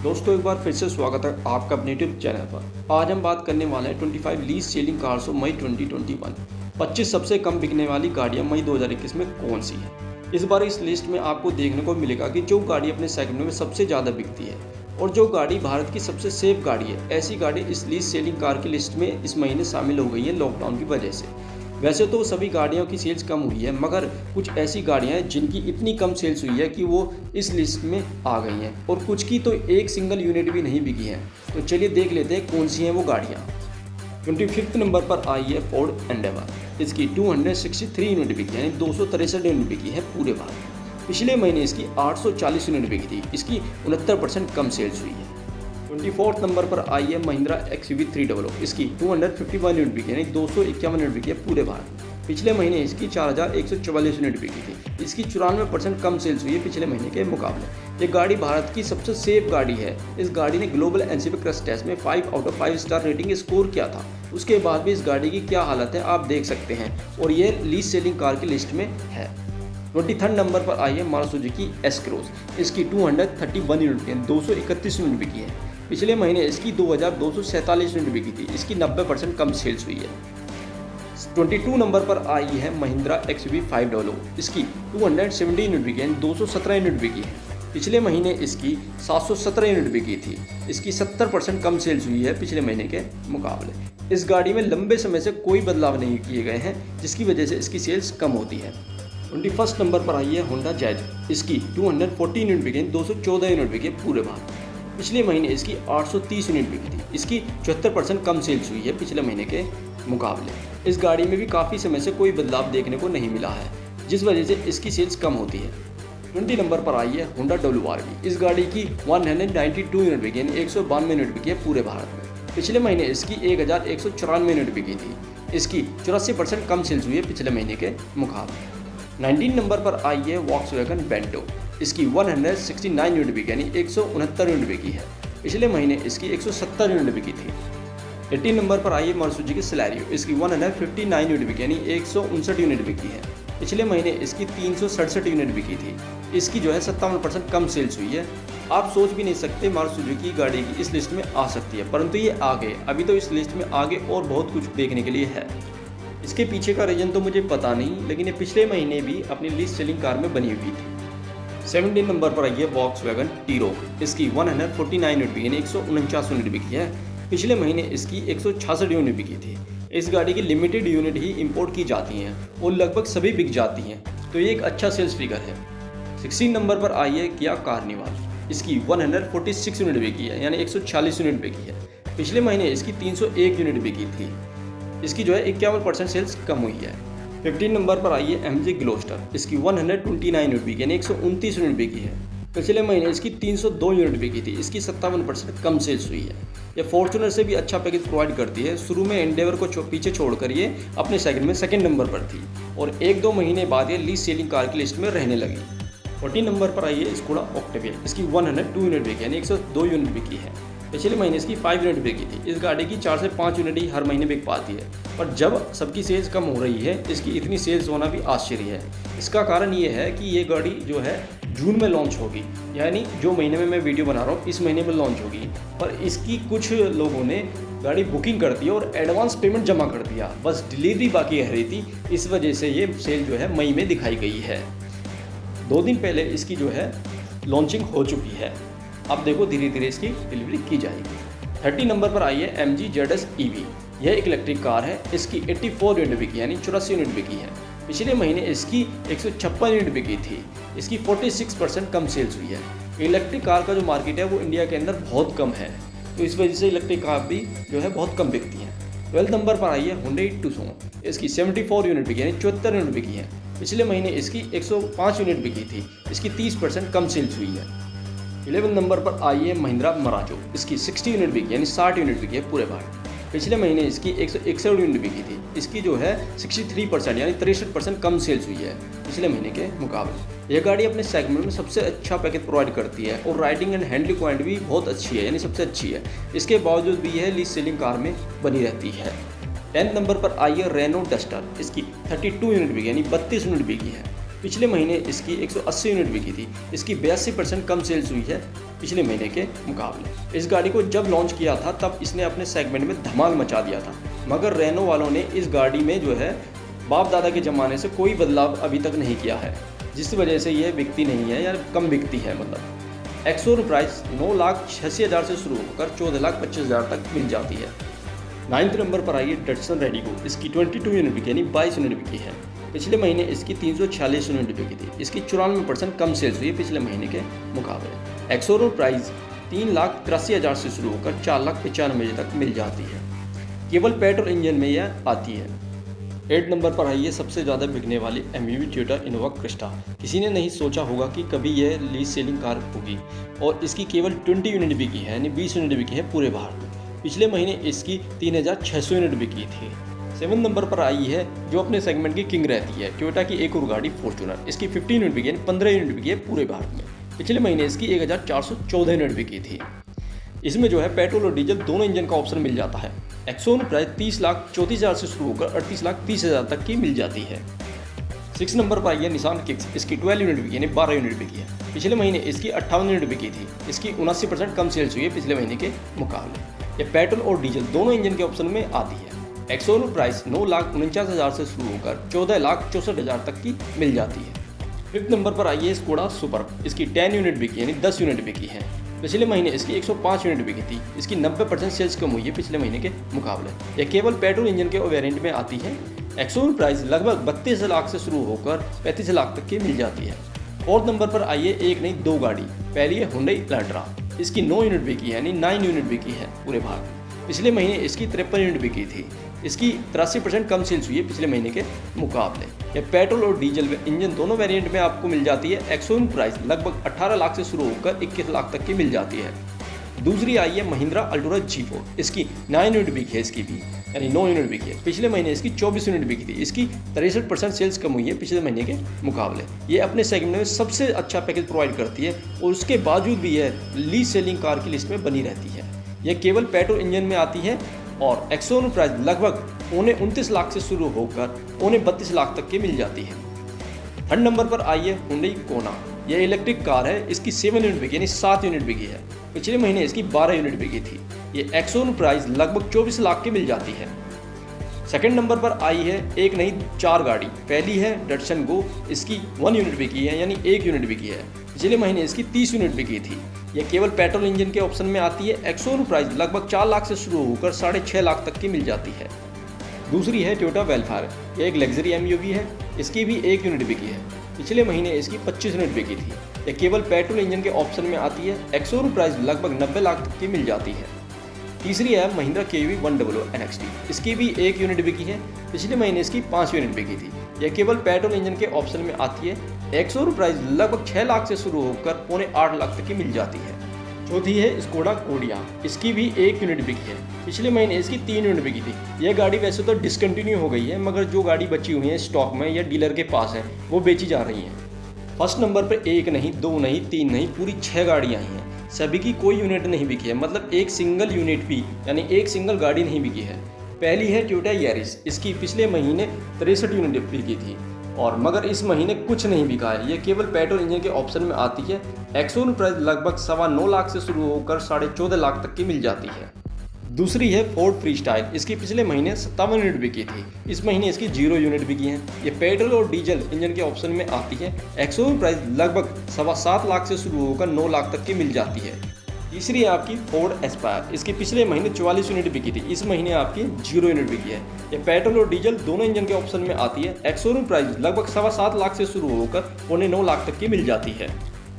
दोस्तों एक बार फिर से स्वागत है आपका अपने यूट्यूब चैनल पर। आज हम बात करने वाले हैं 25 least selling cars of May 2021। 25 सबसे कम बिकने वाली गाड़ियां मई 2021 में कौन सी हैं। इस बार इस लिस्ट में आपको देखने को मिलेगा कि जो गाड़ी अपने सेगमेंट में सबसे ज़्यादा बिकती है और जो गाड़ी भारत की सबसे सेफ गाड़ी है, ऐसी गाड़ी इस लीस्ट सेलिंग कार की लिस्ट में इस महीने शामिल हो गई है लॉकडाउन की वजह से। वैसे तो सभी गाड़ियों की सेल्स कम हुई है, मगर कुछ ऐसी गाड़ियां हैं जिनकी इतनी कम सेल्स हुई है कि वो इस लिस्ट में आ गई हैं और कुछ की तो एक सिंगल यूनिट भी नहीं बिकी है। तो चलिए देख लेते हैं कौन सी हैं वो गाड़ियां। 25 नंबर पर आई है फोर्ड एंडेवर। इसकी 263 यूनिट बिकी, यानी 263 यूनिट बिकी है पूरे भारत। पिछले महीने इसकी 840 यूनिट बिकी थी। इसकी 69% कम सेल्स हुई है। 24 नंबर पर आई है महिंद्रा XUV 300। इसकी 251 यूनिट बिकी, यानी 251 यूनिट बिकी है पूरे भारत। पिछले महीने इसकी 4144 यूनिट बिकी थी। इसकी 94% कम सेल्स हुई है पिछले महीने के मुकाबले। ये गाड़ी भारत की सबसे सेफ गाड़ी है। इस गाड़ी ने ग्लोबल एनसीपी क्रश टेस्ट में 5 out of 5 star rating score किया था। उसके बाद भी इस गाड़ी की क्या हालत है आप देख सकते हैं, और ये लीस्ट सेलिंग कार की लिस्ट में है। 23 नंबर पर आई है मारुति सुजुकी एस क्रॉस। इसकी 231 यूनिट, 231 यूनिट बिकी है। पिछले महीने इसकी 2247 यूनिट बिकी थी। इसकी 90% कम सेल्स हुई है। 22 नंबर पर आई है महिंद्रा XUV 500। इसकी 270 यूनिट बिकी है, 217 यूनिट बिकी है। पिछले महीने इसकी 717 यूनिट बिकी थी। इसकी 70% कम सेल्स हुई है पिछले महीने के मुकाबले। इस गाड़ी में लंबे समय से कोई बदलाव नहीं किए गए हैं, जिसकी वजह से इसकी सेल्स कम होती है। 21 नंबर पर आई है होंडा जैज। इसकी 214 यूनिट बिकी, 214 यूनिट बिकी पूरे भारत। पिछले महीने इसकी 830 यूनिट बिकी थी। इसकी 74% कम सेल्स हुई है पिछले महीने के मुकाबले। इस गाड़ी में भी काफ़ी समय से कोई बदलाव देखने को नहीं मिला है, जिस वजह से इसकी सेल्स कम होती है। 20 नंबर पर आई है होंडा WRV। इस गाड़ी की 192 यूनिट बिकी, 192 यूनिट बिकी है पूरे भारत में। पिछले महीने इसकी 1194 यूनिट बिकी थी। इसकी 84% कम सेल्स हुई है पिछले महीने के मुकाबले। 19 नंबर पर आई है वॉक्सवैगन बेंटो। इसकी 169 यूनिट बिकी, यानी 169 यूनिट बिकी है। पिछले महीने इसकी 170 यूनिट बिकी थी। 18 नंबर पर आई है मारुति की सिलेरियो। इसकी 159 यूनिट बिकी, यानी 159 यूनिट बिकी है। पिछले महीने इसकी 367 यूनिट बिकी थी। इसकी 57% कम सेल्स हुई है। आप सोच भी नहीं सकते मारुति की गाड़ी की इस लिस्ट में आ सकती है, परंतु ये आगे अभी तो इस लिस्ट में आगे और बहुत कुछ देखने के लिए है। इसके पीछे का रीजन तो मुझे पता नहीं, लेकिन ये पिछले महीने भी अपनी लिस्ट सेलिंग कार में बनी हुई थी। 17 नंबर पर आई है वॉक्सवैगन टी-रॉक। इसकी 149 यूनिट बिकी, 149 यूनिट बिकी है। पिछले महीने इसकी 166 यूनिट बिकी थी। इस गाड़ी की लिमिटेड यूनिट ही इंपोर्ट की जाती हैं और लगभग सभी बिक जाती हैं, तो ये एक अच्छा सेल्स फिगर है। 16 नंबर पर आई है किया कार्निवाल। इसकी 146 यूनिट बिकी है, यानी 146 यूनिट बिकी है। पिछले महीने इसकी 301 यूनिट बिकी थी। इसकी 51% सेल्स कम हुई है। 15 नंबर पर आई है MG ग्लोस्टर। इसकी 129 यूनिट बिकी, यानी 129 यूनिट बिकी है। पिछले महीने इसकी 302 यूनिट बिकी थी। इसकी 57% कम सेल्स हुई है। यह फॉर्च्यूनर से भी अच्छा पैकेज प्रोवाइड करती है। शुरू में एंडेवर को पीछे छोड़कर ये अपने सेगमेंट में सेकंड नंबर पर थी और 1-2 महीने बाद ये लीस्ट सेलिंग कार की लिस्ट में रहने लगी। 14 नंबर पर आई है स्कोडा ऑक्टेविया। इसकी 102 यूनिट बिकी, यानी 102 यूनिट बिकी है। पिछले महीने इसकी 5 यूनिट बिकी थी। इस गाड़ी की 4 से 5 यूनिट ही हर महीने बिक पाती है, पर जब सबकी सेल्स कम हो रही है इसकी इतनी सेल्स होना भी आश्चर्य है। इसका कारण ये है कि ये गाड़ी जो है जून में लॉन्च होगी, यानी जो महीने में मैं वीडियो बना रहा हूँ इस महीने में लॉन्च होगी, पर इसकी कुछ लोगों ने गाड़ी बुकिंग कर दी और एडवांस पेमेंट जमा कर दिया, बस डिलीवरी बाकी रह रही थी। इस वजह से ये सेल जो है मई में दिखाई गई है। 2 दिन पहले इसकी जो है लॉन्चिंग हो चुकी है। अब देखो धीरे धीरे इसकी डिलीवरी की जाएगी। 30 नंबर पर आई है MG ZS EV। यह एक इलेक्ट्रिक कार है। इसकी 84 यूनिट बिकी, यानी 84 यूनिट बिकी है। पिछले महीने इसकी 156 यूनिट बिकी थी। इसकी 46% कम सेल्स हुई है। इलेक्ट्रिक कार का जो मार्केट है वो इंडिया के अंदर बहुत कम है, तो इस वजह से इलेक्ट्रिक कार भी जो है बहुत कम बिकती हैं। 12 नंबर पर आई है Hyundai Tucson। इसकी 74 यूनिट बिकी, यानी 74 यूनिट बिकी है। पिछले महीने इसकी 105 यूनिट बिकी थी। इसकी 30% कम सेल्स हुई है। 11 नंबर पर आई है महिंद्रा मराजो। इसकी 60 यूनिट बिकी, यानी 60 यूनिट बिकी है पूरे भारत। पिछले महीने इसकी 161 यूनिट बिकी थी। इसकी जो है 63%, यानी 63% कम सेल्स हुई है पिछले महीने के मुकाबले। यह गाड़ी अपने सेगमेंट में सबसे अच्छा पैकेज प्रोवाइड करती है और राइडिंग एंड हैंडलिंग क्वालिटी भी बहुत अच्छी है, यानी सबसे अच्छी है। इसके बावजूद भी यह लीस्ट सेलिंग कार में बनी रहती है। 10 नंबर पर आई है रेनो डस्टर। इसकी 32 यूनिट बिकी, यानी 32 यूनिट बिकी है। पिछले महीने इसकी 180 यूनिट बिकी थी। इसकी 82% कम सेल्स हुई है पिछले महीने के मुकाबले। इस गाड़ी को जब लॉन्च किया था तब इसने अपने सेगमेंट में धमाल मचा दिया था, मगर रेनो वालों ने इस गाड़ी में जो है बाप दादा के ज़माने से कोई बदलाव अभी तक नहीं किया है, जिस वजह से ये बिकती नहीं है या कम बिकती है। मतलब एक्सोर प्राइस 9,86,000 से शुरू होकर 14,25,000 तक मिल जाती है। 9th नंबर पर आई है डटसन रेडिगो। इसकी 22 यूनिट बिकी यानी 22 यूनिट बिकी है। पिछले महीने इसकी 346 यूनिट बिकी थी। इसकी 94% कम सेल्स हुई है पिछले महीने के मुकाबले। एक्सोर प्राइस 3,83,000 से शुरू होकर 4,95,000 तक मिल जाती है। केवल पेट्रोल इंजन में यह आती है। 8 नंबर पर आई है सबसे ज़्यादा बिकने वाली एमयूवी टोयोटा इनोवा क्रिस्टा। किसी ने नहीं सोचा होगा कि कभी यह लीज सेलिंग कार होगी और इसकी केवल 20 यूनिट बिकी है यानी 20 यूनिट बिकी है पूरे भारत में। पिछले महीने इसकी 3,600 यूनिट बिकी थी। 7 नंबर पर आई है जो अपने सेगमेंट की किंग रहती है, टोयोटा की एक और गाड़ी फॉर्च्यूनर। इसकी 15 यूनिट बिकी यानी 15 यूनिट बिकी है पूरे भारत में। पिछले महीने इसकी 1,414 यूनिट बिकी थी। इसमें जो है पेट्रोल और डीजल दोनों इंजन का ऑप्शन मिल जाता है। एक्सोन प्राइस 30,34,000 से शुरू होकर 38,30,000 तक की मिल जाती है। 6 नंबर पर आई है निसान किक्स। इसकी 12 यूनिट बिकी यानी 12 यूनिट बिकी है। पिछले महीने इसकी 58 यूनिट बिकी थी। इसकी 79% कम सेल्स हुई है पिछले महीने के मुकाबले। यह पेट्रोल और डीजल दोनों इंजन के ऑप्शन में आती है। एक्सोन प्राइस 9,49,000 से शुरू होकर 14,64,000 तक की मिल जाती है। 5th नंबर पर आई है स्कोडा सुपर्ब। इसकी 10 यूनिट बिकी यानी 10 यूनिट बिकी है। पिछले महीने इसकी 105 यूनिट बिकी थी। इसकी 90% सेल्स कम हुई है पिछले महीने के मुकाबले। यह केवल पेट्रोल इंजन के वेरिएंट में आती है। एक्सोन प्राइस लगभग 32 लाख से शुरू होकर 35 लाख तक की मिल जाती है। 4th नंबर पर आई है एक नहीं दो गाड़ी। पहली है हुंडई इलांट्रा। इसकी 9 यूनिट बिकी यानी 9 यूनिट बिकी है पूरे भारत में। पिछले महीने इसकी 53 यूनिट बिकी थी। इसकी 83% कम सेल्स हुई है पिछले महीने के मुकाबले। यह पेट्रोल और डीजल इंजन दोनों वेरिएंट में आपको मिल जाती है। एक्सोन प्राइस लगभग 18 लाख से शुरू होकर 21 लाख तक की मिल जाती है। दूसरी आई है महिंद्रा अल्टोरा G4। इसकी 9 यूनिट बिकी है इसकी भी यानी 9 यूनिट बिकी है। पिछले महीने इसकी 24 यूनिट बिकी थी। इसकी 63% सेल्स कम हुई है पिछले महीने के मुकाबले। ये अपने सेगमेंट में सबसे अच्छा पैकेज प्रोवाइड करती है और उसके बावजूद भी यह लीज सेलिंग कार की लिस्ट में बनी रहती है। यह केवल पेट्रोल इंजन में आती है और एक्सोन प्राइस लगभग 29 लाख से शुरू होकर 32 लाख तक की मिल जाती है। 3rd नंबर पर आई है हुंडई कोना। यह इलेक्ट्रिक कार है। इसकी 7 यूनिट बिकी यानी 7 यूनिट बिकी है। पिछले महीने इसकी 12 यूनिट बिकी थी। ये एक्सोन प्राइस लगभग 24 लाख की मिल जाती है। 2nd नंबर पर आई है एक नहीं 4 गाड़ी। पहली है डटसन गो। इसकी 1 यूनिट बिकी है यानी 1 यूनिट बिकी है। पिछले महीने इसकी 30 यूनिट बिकी थी। यह केवल पेट्रोल इंजन के ऑप्शन में आती है। एक्सोन प्राइस लगभग 4 लाख से शुरू होकर 6.5 लाख तक की मिल जाती है। दूसरी है टोयोटा वेलफायर। यह एक लग्जरी एमयूवी है। इसकी भी 1 यूनिट बिकी है। पिछले महीने इसकी 25 यूनिट बिकी थी। यह केवल पेट्रोल इंजन के ऑप्शन में आती है। एक्सोन प्राइस लगभग 90 लाख तक की मिल जाती है। तीसरी है महिंद्रा KUV 100 NXT। इसकी भी 1 यूनिट बिकी है। पिछले महीने इसकी 5 यूनिट बिकी थी। यह केवल पेट्रोल इंजन के ऑप्शन में आती है। एक्सोन प्राइस लगभग 6 लाख से शुरू होकर 7.5 लाख तक की मिल जाती है। चौथी है स्कोडा कोडिया। इसकी भी 1 यूनिट बिकी है। पिछले महीने इसकी 3 यूनिट बिकी थी। यह गाड़ी वैसे तो डिसकंटिन्यू हो गई है, मगर जो गाड़ी बची हुई है स्टॉक में या डीलर के पास है वो बेची जा रही हैं। 1st नंबर पर 1 नहीं 2 नहीं 3 नहीं पूरी 6 गाड़ियाँ आई हैं। सभी की कोई यूनिट नहीं बिकी है, मतलब एक सिंगल यूनिट भी यानी एक सिंगल गाड़ी नहीं बिकी है। पहली है टोयोटा यारिस। इसकी पिछले महीने 63 यूनिट बिकी थी और मगर इस महीने कुछ नहीं बिका है। यह केवल पेट्रोल इंजन के ऑप्शन में आती है। एक्सोन प्राइस लगभग 9.25 लाख से शुरू होकर 14.5 लाख तक की मिल जाती है। दूसरी है फोर्ड फ्रीस्टाइल। इसकी पिछले महीने 57 यूनिट बिकी थी। इस महीने इसकी 0 यूनिट बिकी है। ये पेट्रोल और डीजल इंजन के ऑप्शन में आती है। एक्सोन प्राइस लगभग 7.25 लाख से शुरू होकर 9 लाख तक की मिल जाती है। तीसरी है आपकी फोर्ड एस्पायर। इसकी पिछले महीने 44 यूनिट बिकी थी। इस महीने आपकी 0 यूनिट बिकी है। ये पेट्रोल और डीजल दोनों इंजन के ऑप्शन में आती है। एक्सोन प्राइस लगभग 7.25 लाख से शुरू होकर 9.25 लाख तक की मिल जाती है।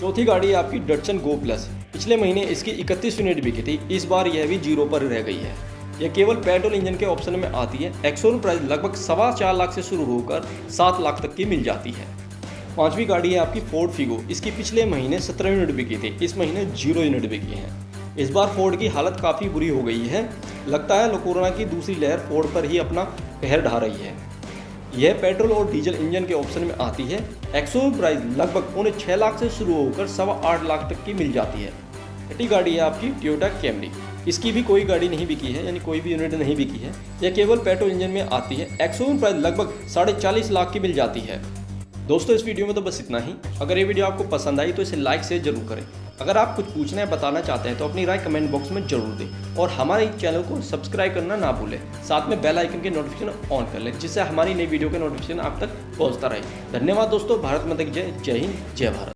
चौथी गाड़ी है आपकी डटसन गो प्लस। पिछले महीने इसकी 31 यूनिट बिकी थी। इस बार यह भी 0 पर रह गई है। यह केवल पेट्रोल इंजन के ऑप्शन में आती है। एक्सोन प्राइस लगभग 4.25 लाख से शुरू होकर 7 लाख तक की मिल जाती है। पांचवी गाड़ी है आपकी फोर्ड फिगो। इसकी पिछले महीने 17 यूनिट बिकी थी। इस महीने 0 यूनिट बिकी है। इस बार फोर्ड की हालत काफ़ी बुरी हो गई है। लगता है कोरोना की दूसरी लहर फोर्ड पर ही अपना कहर ढा रही है। यह पेट्रोल और डीजल इंजन के ऑप्शन में आती है। एक्सोन प्राइस लगभग 6.25 लाख से शुरू होकर 8.25 लाख तक की मिल जाती है। छठी गाड़ी है आपकी टोयोटा कैमरी। इसकी भी कोई गाड़ी नहीं बिकी है, यानी कोई भी यूनिट नहीं बिकी है। यह केवल पेट्रोल इंजन में आती है। एक्सोन प्राइस लगभग 40.5 लाख की मिल जाती है। दोस्तों इस वीडियो में तो बस इतना ही। अगर ये वीडियो आपको पसंद आई तो इसे लाइक से जरूर करें। अगर आप कुछ पूछना या बताना चाहते हैं तो अपनी राय कमेंट बॉक्स में जरूर दें और हमारे चैनल को सब्सक्राइब करना ना भूलें। साथ में बेल आइकन के नोटिफिकेशन ऑन कर लें जिससे हमारी नई वीडियो के नोटिफिकेशन आप तक पहुंचता रहे। धन्यवाद दोस्तों। भारत माता की जय। जय हिंद, जय भारत।